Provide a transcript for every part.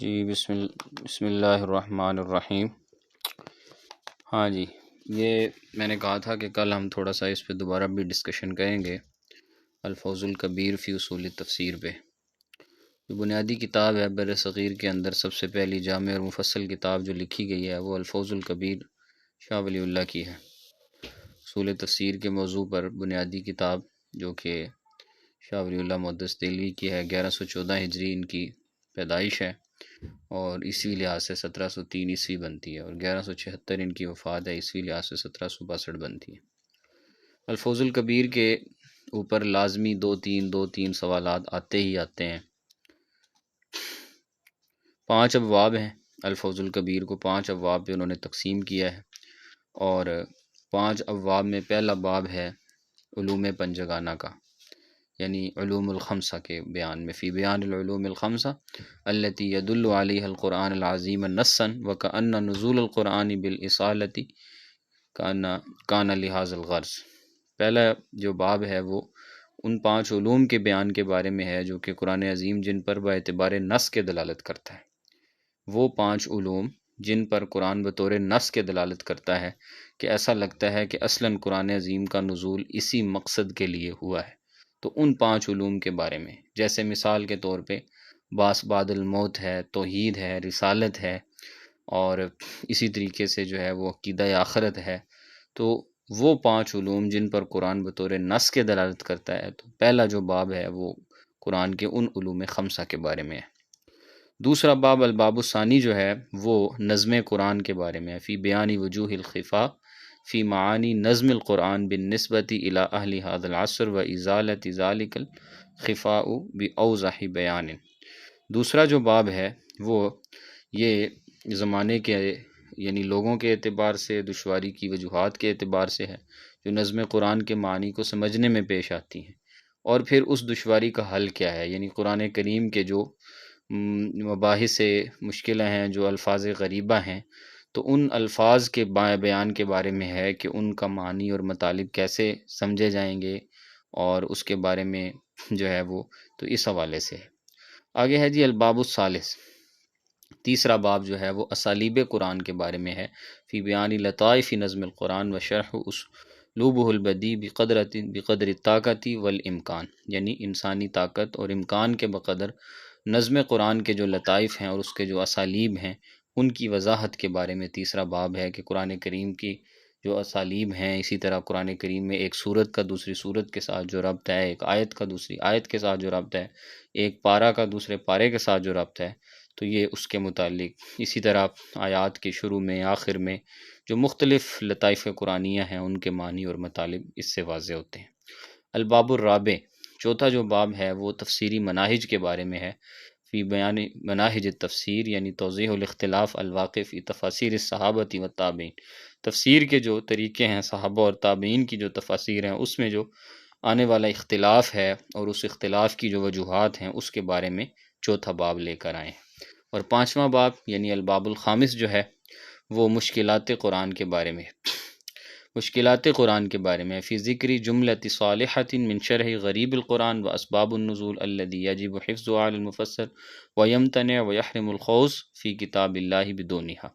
جی بسم اللہ الرحمن الرحیم۔ ہاں جی، یہ میں نے کہا تھا کہ کل ہم تھوڑا سا اس پہ دوبارہ بھی ڈسکشن کریں گے، الفوز الکبیر فی اصول تفسیر پہ۔ جو بنیادی کتاب ہے بر صغیر کے اندر سب سے پہلی جامع اور مفصل کتاب جو لکھی گئی ہے وہ الفوز الکبیر شاہ ولی اللہ کی ہے۔ اصول تفسیر کے موضوع پر بنیادی کتاب جو کہ شاہ ولی اللہ محدث دہلوی کی ہے، 1114 ہجری ان کی پیدائش ہے اور عیسوی لحاظ سے 1703 عیسوی بنتی ہے، اور 1176 ان کی وفات ہے، عیسوی لحاظ سے 1762 بنتی ہے۔ الفوز الکبیر کے اوپر لازمی دو تین سوالات آتے ہی آتے ہیں۔ 5 ابواب ہیں، الفوز الکبیر کو 5 ابواب پہ انہوں نے تقسیم کیا ہے، اور 5 ابواب میں پہلا باب ہے علوم پنجگانہ کا، یعنی علوم الخمسہ کے بیان میں، فی بیان العلوم الخمسہ التي يدل عليها القرآن العظیم نصا وكأن نزول القرآن بالإصالة كان لهذا الغرض۔ پہلا جو باب ہے وہ ان 5 علوم کے بیان کے بارے میں ہے جو کہ قرآن عظیم جن پر باعتبار نص کے دلالت کرتا ہے۔ وہ 5 علوم جن پر قرآن بطور نص کے دلالت کرتا ہے کہ ایسا لگتا ہے کہ اصلاً قرآن عظیم کا نزول اسی مقصد کے لیے ہوا ہے، تو ان 5 علوم کے بارے میں، جیسے مثال کے طور پہ باس بعد الموت ہے، توحید ہے، رسالت ہے، اور اسی طریقے سے جو ہے وہ عقیدہ آخرت ہے، تو وہ 5 علوم جن پر قرآن بطور نص کے دلالت کرتا ہے، تو پہلا جو باب ہے وہ قرآن کے ان علوم خمسہ کے بارے میں ہے۔ دوسرا باب الباب الثانی جو ہے وہ نظم قرآن کے بارے میں ہے، فی بیان وجوہ الخفا فی معانی نظم القرآن بالنسبۃ الی اہل ھذا العصر و ازالۃ ذلک الخفاء باوضح بیان۔ دوسرا جو باب ہے وہ یہ زمانے کے یعنی لوگوں کے اعتبار سے دشواری کی وجوہات کے اعتبار سے ہے جو نظم قرآن کے معنی کو سمجھنے میں پیش آتی ہیں، اور پھر اس دشواری کا حل کیا ہے، یعنی قرآن کریم کے جو مباحث مشکلیں ہیں، جو الفاظ غریبہ ہیں، تو ان الفاظ کے بیان کے بارے میں ہے کہ ان کا معنی اور مطالب کیسے سمجھے جائیں گے، اور اس کے بارے میں جو ہے وہ تو اس حوالے سے ہے۔ آگے ہے جی الباب الثالث، تیسرا باب جو ہے وہ اسالیب قرآن کے بارے میں ہے، فی بیان لطائف نظم القرآن و شرح اسلوبہ البدیع بقدر الطاقت والامکان، یعنی انسانی طاقت اور امکان کے بقدر نظم قرآن کے جو لطائف ہیں اور اس کے جو اسالیب ہیں ان کی وضاحت کے بارے میں تیسرا باب ہے، کہ قرآن کریم کی جو اسالیب ہیں، اسی طرح قرآن کریم میں ایک سورت کا دوسری سورت کے ساتھ جو ربط ہے، ایک آیت کا دوسری آیت کے ساتھ جو ربط ہے، ایک پارہ کا دوسرے پارے کے ساتھ جو ربط ہے، تو یہ اس کے متعلق، اسی طرح آیات کے شروع میں آخر میں جو مختلف لطائف قرآنیہ ہیں ان کے معنی اور مطالب اس سے واضح ہوتے ہیں۔ الباب الرابع، چوتھا جو باب ہے وہ تفسیری مناہج کے بارے میں ہے، فی بیان مناہج التفسیر یعنی توضیح الاختلاف الواقع فی تفاسیر الصحابہ والتابعین، تفسیر کے جو طریقے ہیں صحابہ اور تابعین کی جو تفاسیر ہیں اس میں جو آنے والا اختلاف ہے اور اس اختلاف کی جو وجوہات ہیں اس کے بارے میں چوتھا باب لے کر آئے ہیں۔ اور پانچواں باب یعنی الباب الخامس جو ہے وہ مشکلات قرآن کے بارے میں ہے، مشکلات قرآن کے بارے میں، فی ذکر جملۃ صالحۃ من شرح غریب القرآن و اسباب النزول الذی یجب حفظہ علی المفسر ویمتنع ویحرم الخوض فی کتاب اللہ بدونہا،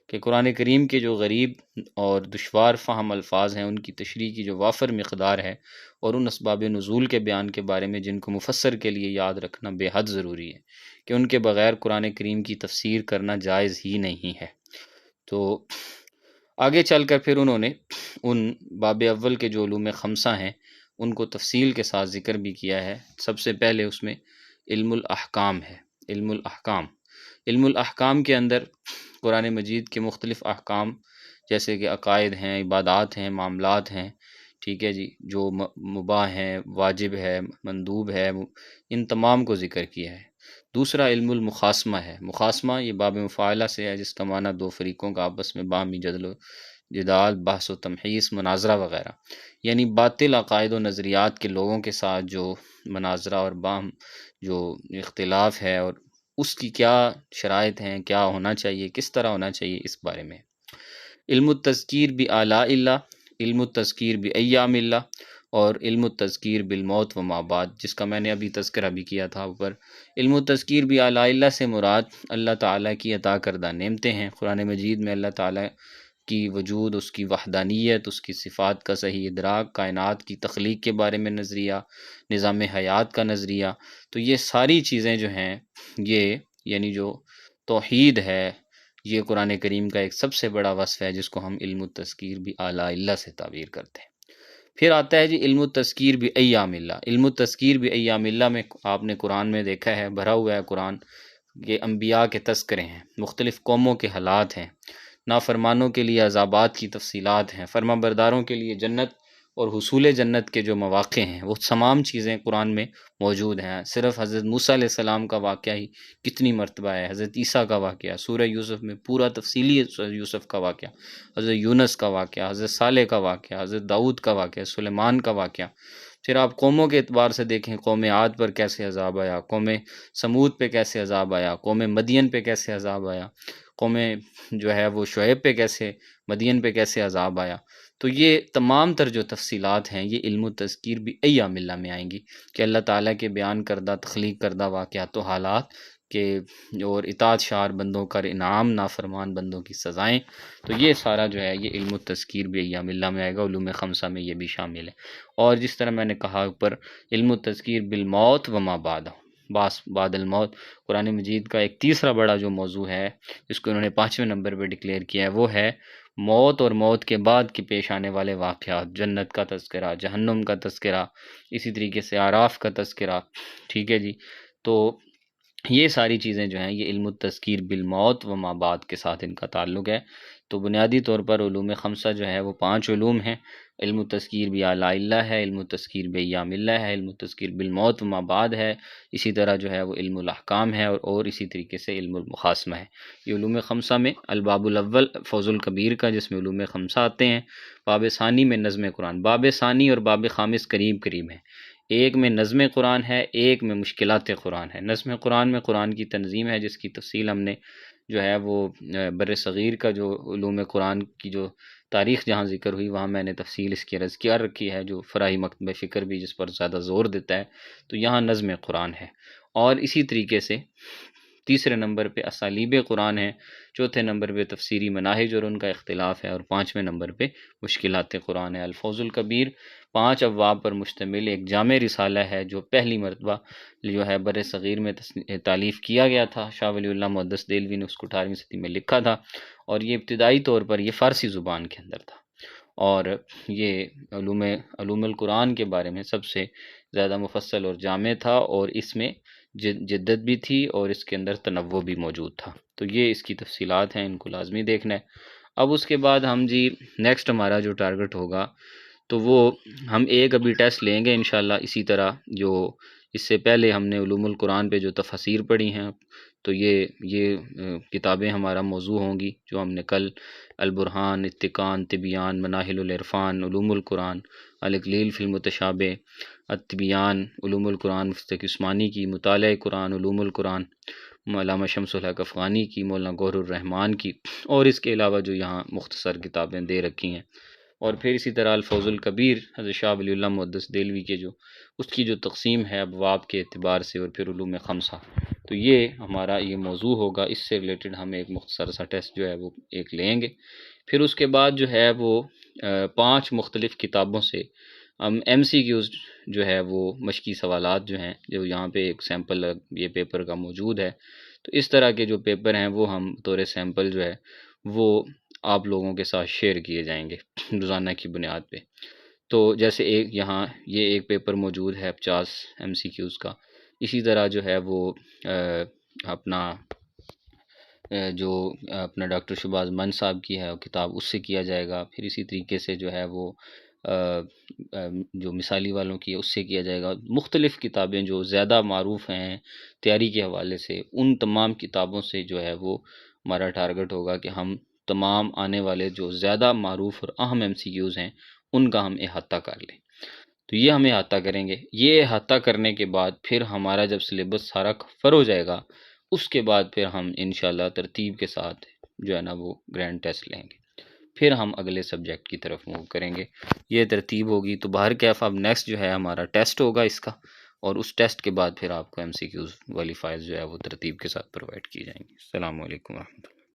کہ قرآن کریم کے جو غریب اور دشوار فہم الفاظ ہیں ان کی تشریح کی جو وافر مقدار ہے، اور ان اسباب نزول کے بیان کے بارے میں جن کو مفسر کے لیے یاد رکھنا بے حد ضروری ہے، کہ ان کے بغیر قرآن کریم کی تفسیر کرنا جائز ہی نہیں ہے۔ تو آگے چل کر پھر انہوں نے ان باب اول کے جو علوم خمسہ ہیں ان کو تفصیل کے ساتھ ذکر بھی کیا ہے۔ سب سے پہلے اس میں علم الاحکام ہے، علم الاحکام، علم الاحکام کے اندر قرآن مجید کے مختلف احکام جیسے کہ عقائد ہیں، عبادات ہیں، معاملات ہیں، ٹھیک ہے جی، جو مباح ہیں، واجب ہے، مندوب ہے، ان تمام کو ذکر کیا ہے۔ دوسرا علم المخاصمہ ہے، مخاصمہ یہ باب مفاعلہ سے ہے جس کا معنی دو فریقوں کا آپس میں باہمی جدال، بحث و تمحیص، مناظرہ وغیرہ، یعنی باطل عقائد و نظریات کے لوگوں کے ساتھ جو مناظرہ اور باہم جو اختلاف ہے اور اس کی کیا شرائط ہیں، کیا ہونا چاہیے، کس طرح ہونا چاہیے، اس بارے میں۔ علم التذکیر بآلاء اللہ، علم التذکیر بایام اللہ، اور علم التذکیر بالموت و ما بعد، جس کا میں نے ابھی تذکرہ بھی کیا تھا اوپر۔ علم التذکیر بھی اعلیٰ اللہ سے مراد اللہ تعالیٰ کی عطا کردہ نعمتیں ہیں۔ قرآن مجید میں اللہ تعالیٰ کی وجود، اس کی وحدانیت، اس کی صفات کا صحیح ادراک، کائنات کی تخلیق کے بارے میں نظریہ، نظام حیات کا نظریہ، تو یہ ساری چیزیں جو ہیں، یہ یعنی جو توحید ہے، یہ قرآن کریم کا ایک سب سے بڑا وصف ہے، جس کو ہم علم التذکیر بھی اعلیٰ اللہ سے تعبیر کرتے ہیں۔ پھر آتا ہے جی علم التذکیر بھی ایام اللہ۔ علم التذکیر بھی ایام اللہ میں آپ نے قرآن میں دیکھا ہے، بھرا ہوا ہے قرآن، یہ انبیاء کے تذکرے ہیں، مختلف قوموں کے حالات ہیں، نافرمانوں کے لیے عذابات کی تفصیلات ہیں، فرما برداروں کے لیے جنت اور حصول جنت کے جو مواقع ہیں، وہ تمام چیزیں قرآن میں موجود ہیں۔ صرف حضرت موسیٰ علیہ السلام کا واقعہ ہی کتنی مرتبہ ہے، حضرت عیسیٰ کا واقعہ، سورہ یوسف میں پورا تفصیلی یوسف کا واقعہ، حضرت یونس کا واقعہ، حضرت صالح کا واقعہ، حضرت داؤد کا واقعہ، سلیمان کا واقعہ۔ پھر آپ قوموں کے اعتبار سے دیکھیں، قوم عاد پر کیسے عذاب آیا، قوم سمود پہ کیسے عذاب آیا، قوم مدین پہ کیسے عذاب آیا، قوم جو ہے وہ شعیب پہ کیسے، مدین پہ کیسے عذاب آیا۔ تو یہ تمام تر جو تفصیلات ہیں، یہ علم التذکیر بھی ایام اللہ میں آئیں گی، کہ اللہ تعالیٰ کے بیان کردہ، تخلیق کردہ واقعات و حالات کے، اور اطاعت شار بندوں کا انعام، نافرمان بندوں کی سزائیں، تو یہ سارا جو ہے یہ علم التذکیر بھی ایام اللہ میں آئے گا۔ علوم خمسہ میں یہ بھی شامل ہے۔ اور جس طرح میں نے کہا اوپر، علم التذکیر بالموت و ما بعد، بعد الموت، قرآن مجید کا ایک تیسرا بڑا جو موضوع ہے، جس کو انہوں نے 5ویں نمبر پہ ڈکلیئر کیا ہے، وہ ہے موت اور موت کے بعد کے پیش آنے والے واقعات، جنت کا تذکرہ، جہنم کا تذکرہ، اسی طریقے سے اعراف کا تذکرہ، ٹھیک ہے جی۔ تو یہ ساری چیزیں جو ہیں، یہ علم التذکیر بالموت و ما بعد کے ساتھ ان کا تعلق ہے۔ تو بنیادی طور پر علوم خمسہ جو ہے وہ 5 علوم ہیں۔ علم التذکیر بھی اعلیٰ اللہ ہے، علم التذکیر بھی ایام اللہ ہے، علم التذکیر بالموت و ما بعد ہے، اسی طرح جو ہے وہ علم الاحکام ہے، اور اسی طریقے سے علم المقاسمہ ہے۔ یہ علوم خمسہ میں الباب الاول فوز الکبیر کا، جس میں علوم خمسہ آتے ہیں، باب ثانی میں نظم قرآن، باب ثانی اور باب خامس قریب قریب ہیں۔ ایک میں نظم قرآن ہے، ایک میں مشکلات قرآن ہے۔ نظم قرآن میں قرآن کی تنظیم ہے، جس کی تفصیل ہم نے جو ہے وہ بر صغیر کا جو علوم قرآن کی جو تاریخ جہاں ذکر ہوئی، وہاں میں نے تفصیل اس کی عرض کیا رکھی ہے، جو فراہی مکتبہ فکر بھی جس پر زیادہ زور دیتا ہے۔ تو یہاں نظم قرآن ہے، اور اسی طریقے سے تیسرے نمبر پہ اسالیب قرآن ہے، چوتھے نمبر پہ تفسیری مناہج اور ان کا اختلاف ہے، اور 5ویں نمبر پہ مشکلات قرآن ہے۔ الفوز الکبیر 5 ابواب پر مشتمل ایک جامع رسالہ ہے، جو پہلی مرتبہ جو ہے بر صغیر میں تالیف کیا گیا تھا۔ شاہ ولی اللہ محدث دہلوی نے اس کو 18ویں صدی میں لکھا تھا، اور یہ ابتدائی طور پر یہ فارسی زبان کے اندر تھا، اور یہ علوم القرآن کے بارے میں سب سے زیادہ مفصل اور جامع تھا، اور اس میں جدت بھی تھی، اور اس کے اندر تنوع بھی موجود تھا۔ تو یہ اس کی تفصیلات ہیں، ان کو لازمی دیکھنا ہے۔ اب اس کے بعد ہم جی نیکسٹ ہمارا جو ٹارگٹ ہوگا، تو وہ ہم ایک ابھی ٹیسٹ لیں گے انشاءاللہ۔ اسی طرح جو اس سے پہلے ہم نے علوم القرآن پہ جو تفاسیر پڑھی ہیں، تو یہ کتابیں ہمارا موضوع ہوں گی، جو ہم نے کل البرہان، اتقان، تبیان، مناہل العرفان، علوم القرآن، الاقلیل فی المتشابہ، التبیان، علوم القرآن مفتق عثمانی کی، مطالعہ قرآن، علوم القرآن علامہ شمس الحق افغانی کی، مولانا گوہر الرحمان کی، اور اس کے علاوہ جو یہاں مختصر کتابیں دے رکھی ہیں، اور پھر اسی طرح الفوز الکبیر حضرت شاہ ولی اللہ محدث دہلوی کے جو اس کی جو تقسیم ہے ابواب کے اعتبار سے، اور پھر علوم خمسہ، تو یہ ہمارا یہ موضوع ہوگا۔ اس سے ریلیٹڈ ہم ایک مختصر سا ٹیسٹ جو ہے وہ ایک لیں گے۔ پھر اس کے بعد جو ہے وہ 5 مختلف کتابوں سے ہم MCQs جو ہے وہ مشقی سوالات جو ہیں، جو یہاں پہ ایک سیمپل یہ پیپر کا موجود ہے، تو اس طرح کے جو پیپر ہیں وہ ہم طور سیمپل جو ہے وہ آپ لوگوں کے ساتھ شیئر کیے جائیں گے روزانہ کی بنیاد پہ۔ تو جیسے ایک یہاں یہ ایک پیپر موجود ہے 50 MCQs کا، اسی طرح جو ہے وہ اپنا ڈاکٹر شہباز من صاحب کی ہے کتاب، اس سے کیا جائے گا۔ پھر اسی طریقے سے جو ہے وہ جو مثالی والوں کی ہے اس سے کیا جائے گا۔ مختلف کتابیں جو زیادہ معروف ہیں تیاری کے حوالے سے، ان تمام کتابوں سے جو ہے وہ ہمارا ٹارگٹ ہوگا کہ ہم تمام آنے والے جو زیادہ معروف اور اہم MCQs ہیں ان کا ہم احاطہ کر لیں۔ تو یہ ہم احاطہ کریں گے۔ یہ احاطہ کرنے کے بعد پھر ہمارا جب سلیبس سارا کور ہو جائے گا، اس کے بعد پھر ہم انشاءاللہ ترتیب کے ساتھ جو ہے نا وہ گرینڈ ٹیسٹ لیں گے۔ پھر ہم اگلے سبجیکٹ کی طرف موو کریں گے. یہ ترتیب ہوگی. تو باہر کیف اب نیکسٹ جو ہے ہمارا ٹیسٹ ہوگا اس کا، اور اس ٹیسٹ کے بعد پھر آپ کو ایم سی کیوز والی فائلز جو ہے وہ ترتیب کے ساتھ پرووائڈ کی جائیں گی. السلام علیکم ورحمۃ اللہ.